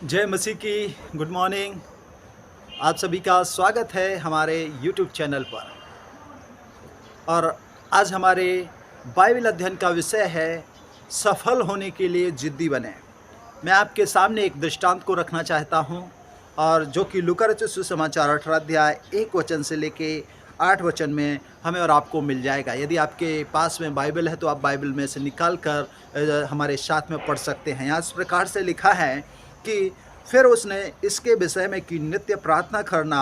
जय मसीह की good morning. आप सभी का स्वागत है हमारे यूट्यूब चैनल पर। और आज हमारे बाइबल अध्ययन का विषय है सफल होने के लिए जिद्दी बने। मैं आपके सामने एक दृष्टांत को रखना चाहता हूं, और जो कि लूका रचित सुसमाचार 18 अध्याय 1 वचन से लेके 8 वचन में हमें और आपको मिल जाएगा। यदि आपके पास में बाइबल है तो आप बाइबल में से निकाल कर हमारे साथ में पढ़ सकते हैं। यहाँ इस प्रकार से लिखा है कि फिर उसने इसके विषय में कि नित्य प्रार्थना करना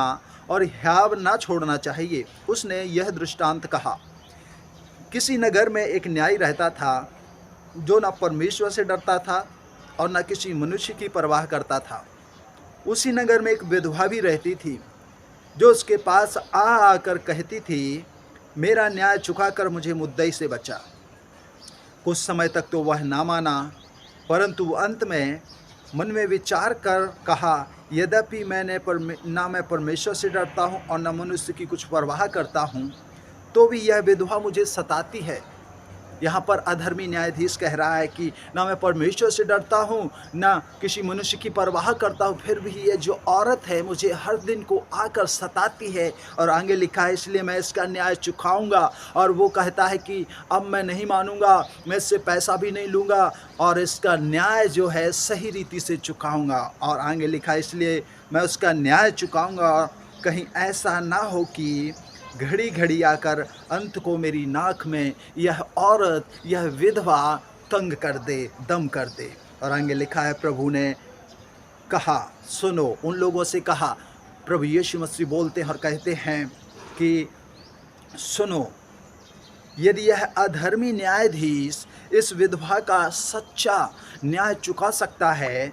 और ह्याव ना छोड़ना चाहिए, उसने यह दृष्टांत कहा। किसी नगर में एक न्यायी रहता था, जो न परमेश्वर से डरता था और न किसी मनुष्य की परवाह करता था। उसी नगर में एक विधवा भी रहती थी, जो उसके पास आकर कहती थी, मेरा न्याय चुकाकर मुझे मुद्दई से बचा। कुछ समय तक तो वह ना माना, परंतु अंत में मन में विचार कर कहा, यद्यपि ना मैं परमेश्वर से डरता हूँ और न मनुष्य की कुछ परवाह करता हूँ, तो भी यह विधवा मुझे सताती है। यहाँ पर अधर्मी न्यायाधीश कह रहा है कि ना मैं परमेश्वर से डरता हूँ, ना किसी मनुष्य की परवाह करता हूँ, फिर भी ये जो औरत है मुझे हर दिन को आकर सताती है। और आगे लिखा है, इसलिए मैं इसका न्याय चुकाऊंगा। और वो कहता है कि अब मैं नहीं मानूंगा, मैं इससे पैसा भी नहीं लूँगा और इसका न्याय जो है सही रीति से चुकाऊंगा। और आगे लिखा है, इसलिए मैं उसका न्याय चुकाऊंगा, कहीं ऐसा ना हो कि घड़ी घड़ी आकर अंत को मेरी नाक में यह औरत, यह विधवा तंग कर दे, दम कर दे। और आगे लिखा है, प्रभु ने कहा, सुनो, उन लोगों से कहा। प्रभु यीशु मसीह बोलते हैं और कहते हैं कि सुनो, यदि यह अधर्मी न्यायाधीश इस विधवा का सच्चा न्याय चुका सकता है,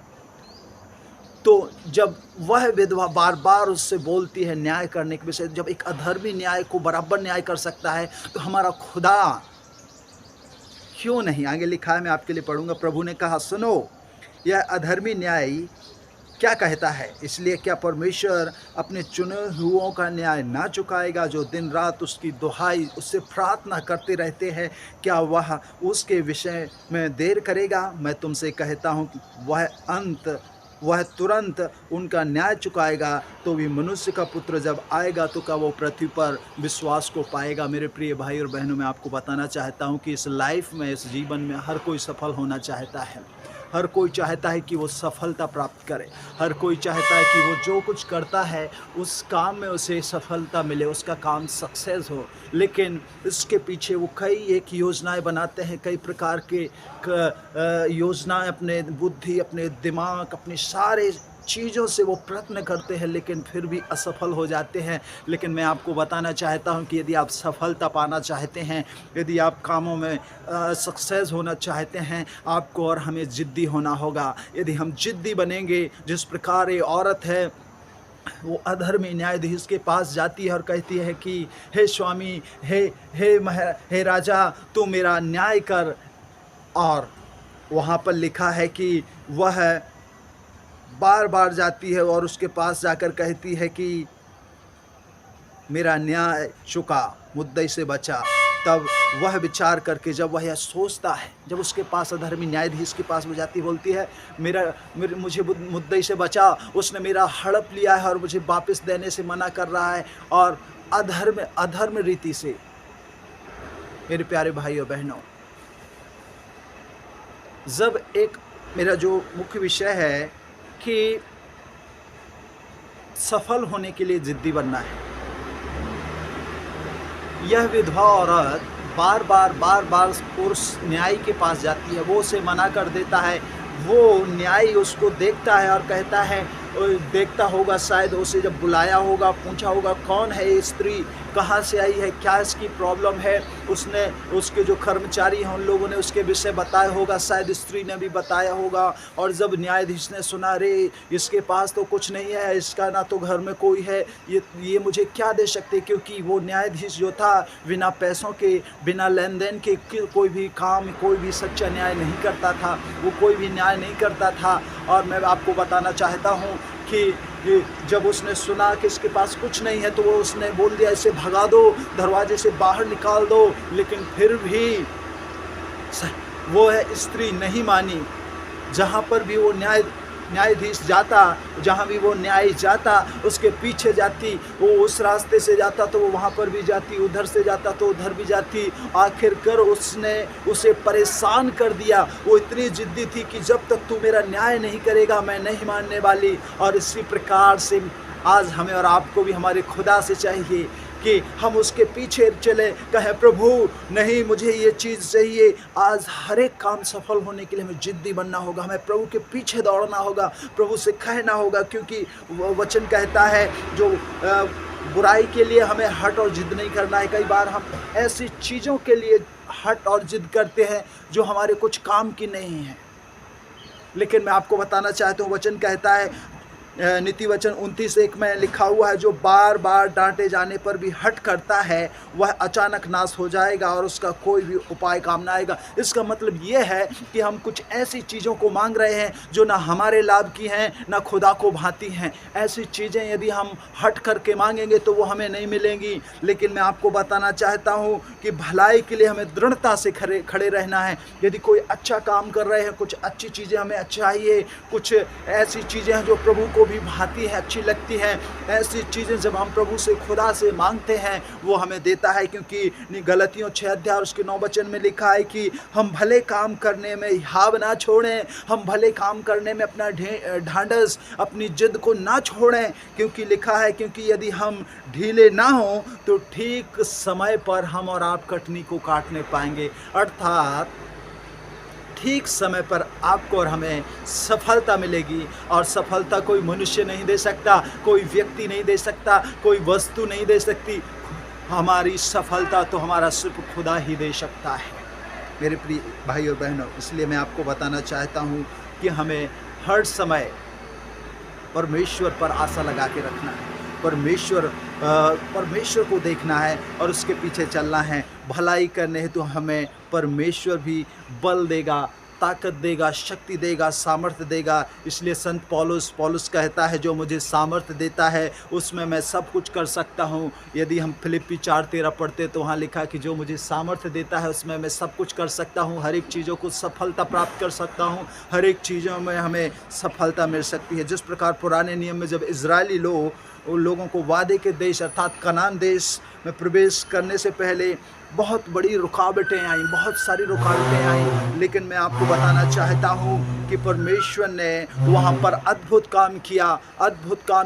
तो जब वह विधवा बार बार उससे बोलती है न्याय करने के विषय, जब एक अधर्मी न्याय को बराबर न्याय कर सकता है, तो हमारा खुदा क्यों नहीं। आगे लिखा है, मैं आपके लिए पढ़ूंगा। प्रभु ने कहा, सुनो, यह अधर्मी न्यायी क्या कहता है, इसलिए क्या परमेश्वर अपने चुने हुओं का न्याय ना चुकाएगा, जो दिन रात उसकी दुहाई, उससे प्रार्थना करते रहते हैं? क्या वह उसके विषय में देर करेगा? मैं तुमसे कहता हूँ कि वह तुरंत उनका न्याय चुकाएगा। तो भी मनुष्य का पुत्र जब आएगा तो क्या वो पृथ्वी पर विश्वास को पाएगा? मेरे प्रिय भाई और बहनों, मैं आपको बताना चाहता हूं कि इस लाइफ में, इस जीवन में हर कोई सफल होना चाहता है। हर कोई चाहता है कि वो सफलता प्राप्त करे। हर कोई चाहता है कि वो जो कुछ करता है उस काम में उसे सफलता मिले, उसका काम सक्सेस हो। लेकिन इसके पीछे वो कई एक योजनाएं बनाते हैं, कई प्रकार के योजनाएं, अपने बुद्धि, अपने दिमाग, अपने सारे चीज़ों से वो प्रयत्न करते हैं, लेकिन फिर भी असफल हो जाते हैं। लेकिन मैं आपको बताना चाहता हूं कि यदि आप सफलता पाना चाहते हैं, यदि आप कामों में सक्सेस होना चाहते हैं, आपको और हमें जिद्दी होना होगा। यदि हम जिद्दी बनेंगे, जिस प्रकार ये औरत है, वो अधर्मी न्यायाधीश के पास जाती है और कहती है कि हे स्वामी, हे राजा, तू मेरा न्याय कर। और वहाँ पर लिखा है कि वह बार बार जाती है और उसके पास जाकर कहती है कि मेरा न्याय चुका, मुद्दई से बचा। तब वह विचार करके, जब वह यह सोचता है, जब उसके पास अधर्मी न्यायाधीश के पास वो जाती, बोलती है मुझे मुद्दई से बचा, उसने मेरा हड़प लिया है और मुझे वापस देने से मना कर रहा है, और अधर्म रीति से। मेरे प्यारे भाई और बहनों, जब एक मेरा जो मुख्य विषय है कि सफल होने के लिए जिद्दी बनना है। यह विधवा औरत बार बार उस न्यायी के पास जाती है, वो उसे मना कर देता है। वो न्यायी उसको देखता है और कहता है, देखता होगा शायद, उसे जब बुलाया होगा, पूछा होगा कौन है ये स्त्री, कहाँ से आई है, क्या इसकी प्रॉब्लम है। उसने, उसके जो कर्मचारी हैं, उन लोगों ने उसके विषय बताया होगा, शायद स्त्री ने भी बताया होगा। और जब न्यायाधीश ने सुना, रे इसके पास तो कुछ नहीं है, इसका ना तो घर में कोई है, ये मुझे क्या दे सकते, क्योंकि वो न्यायाधीश जो था बिना पैसों के, बिना लेन देन के कोई भी काम, कोई भी सच्चा न्याय नहीं करता था, वो कोई भी न्याय नहीं करता था। और मैं आपको बताना चाहता हूँ कि जब उसने सुना कि इसके पास कुछ नहीं है, तो वो उसने बोल दिया, इसे भगा दो, दरवाजे से बाहर निकाल दो। लेकिन फिर भी वो है स्त्री नहीं मानी। जहाँ पर भी वो न्याय न्यायाधीश जाता, जहाँ भी वो न्याय जाता उसके पीछे जाती। वो उस रास्ते से जाता तो वो वहाँ पर भी जाती, उधर से जाता तो उधर भी जाती। आखिरकार उसने उसे परेशान कर दिया। वो इतनी ज़िद्दी थी कि जब तक तू मेरा न्याय नहीं करेगा मैं नहीं मानने वाली। और इसी प्रकार से आज हमें और आपको भी हमारे खुदा से चाहिए कि हम उसके पीछे चले, कहें प्रभु नहीं मुझे ये चीज़ चाहिए। आज हर एक काम सफल होने के लिए हमें जिद्दी बनना होगा, हमें प्रभु के पीछे दौड़ना होगा, प्रभु से कहना होगा, क्योंकि वचन कहता है जो बुराई के लिए हमें हट और जिद नहीं करना है। कई बार हम ऐसी चीज़ों के लिए हट और जिद करते हैं जो हमारे कुछ काम की नहीं है। लेकिन मैं आपको बताना चाहता हूँ, वचन कहता है नीति वचन 29:1 में लिखा हुआ है, जो बार बार डांटे जाने पर भी हट करता है वह अचानक नाश हो जाएगा और उसका कोई भी उपाय काम ना आएगा। इसका मतलब ये है कि हम कुछ ऐसी चीज़ों को मांग रहे हैं जो ना हमारे लाभ की हैं ना खुदा को भाती हैं। ऐसी चीज़ें यदि हम हट करके मांगेंगे तो वो हमें नहीं मिलेंगी। लेकिन मैं आपको बताना चाहता हूँ कि भलाई के लिए हमें दृढ़ता से खड़े रहना है। यदि कोई अच्छा काम कर रहे हैं, कुछ अच्छी चीज़ें हमें चाहिए, कुछ ऐसी चीज़ें हैं जो प्रभु को भी भाती है, अच्छी लगती है, ऐसी चीज़ें जब हम प्रभु से खुदा से मांगते हैं वो हमें देता है। क्योंकि गलतियों 6:9 में लिखा है कि हम भले काम करने में हाव ना छोड़ें, हम भले काम करने में अपना ढांढस अपनी जिद को ना छोड़ें। क्योंकि लिखा है, क्योंकि यदि हम ढीले ना हों तो ठीक समय पर हम और आप कटनी को काटने पाएंगे। अर्थात ठीक समय पर आपको और हमें सफलता मिलेगी। और सफलता कोई मनुष्य नहीं दे सकता, कोई व्यक्ति नहीं दे सकता, कोई वस्तु नहीं दे सकती। हमारी सफलता तो हमारा सिर्फ खुदा ही दे सकता है मेरे प्रिय भाई और बहनों। इसलिए मैं आपको बताना चाहता हूँ कि हमें हर समय परमेश्वर पर आशा लगा के रखना है, परमेश्वर को देखना है और उसके पीछे चलना है। भलाई करने हेतु हमें परमेश्वर भी बल देगा, ताकत देगा, शक्ति देगा, सामर्थ्य देगा। इसलिए संत पौलुस कहता है, जो मुझे सामर्थ्य देता है उसमें मैं सब कुछ कर सकता हूँ। यदि हम फिलिप्पी 4:13 पढ़ते तो वहाँ लिखा कि जो मुझे सामर्थ्य देता है उसमें मैं सब कुछ कर सकता हूँ, हर एक चीज़ों को सफलता प्राप्त कर सकता हूँ, हर एक चीज़ों में हमें सफलता मिल सकती है। जिस प्रकार पुराने नियम में जब इजरायली लोगों को वादे के देश अर्थात कनान देश में प्रवेश करने से पहले बहुत बड़ी रुकावटें आईं, बहुत सारी रुकावटें आईं, लेकिन मैं आपको बताना चाहता हूँ कि परमेश्वर ने वहाँ पर अद्भुत काम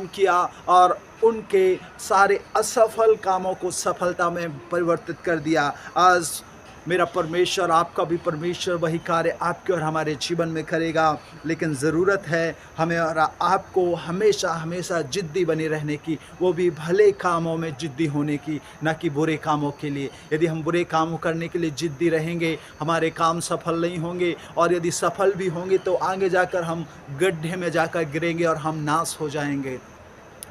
किया और उनके सारे असफल कामों को सफलता में परिवर्तित कर दिया। आज मेरा परमेश्वर, आपका भी परमेश्वर वही कार्य आपके और हमारे जीवन में करेगा। लेकिन ज़रूरत है हमें और आपको हमेशा जिद्दी बने रहने की, वो भी भले कामों में जिद्दी होने की, ना कि बुरे कामों के लिए। यदि हम बुरे कामों करने के लिए जिद्दी रहेंगे हमारे काम सफल नहीं होंगे, और यदि सफल भी होंगे तो आगे जाकर हम गड्ढे में जाकर गिरेंगे और हम नाश हो जाएंगे।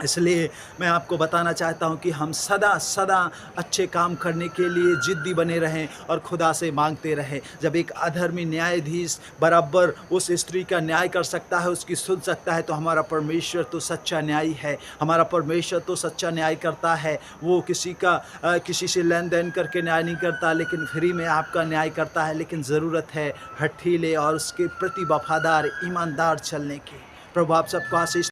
इसलिए मैं आपको बताना चाहता हूं कि हम सदा अच्छे काम करने के लिए जिद्दी बने रहें और खुदा से मांगते रहें। जब एक अधर्मी न्यायाधीश बराबर उस स्त्री का न्याय कर सकता है, उसकी सुन सकता है, तो हमारा परमेश्वर तो सच्चा न्यायी है। हमारा परमेश्वर तो सच्चा न्याय करता है। वो किसी से लेन देन करके न्याय नहीं करता, लेकिन फ्री में आपका न्याय करता है। लेकिन ज़रूरत है हठीले और उसके प्रति वफादार ईमानदार चलने की। प्रभु आप सबको आशीष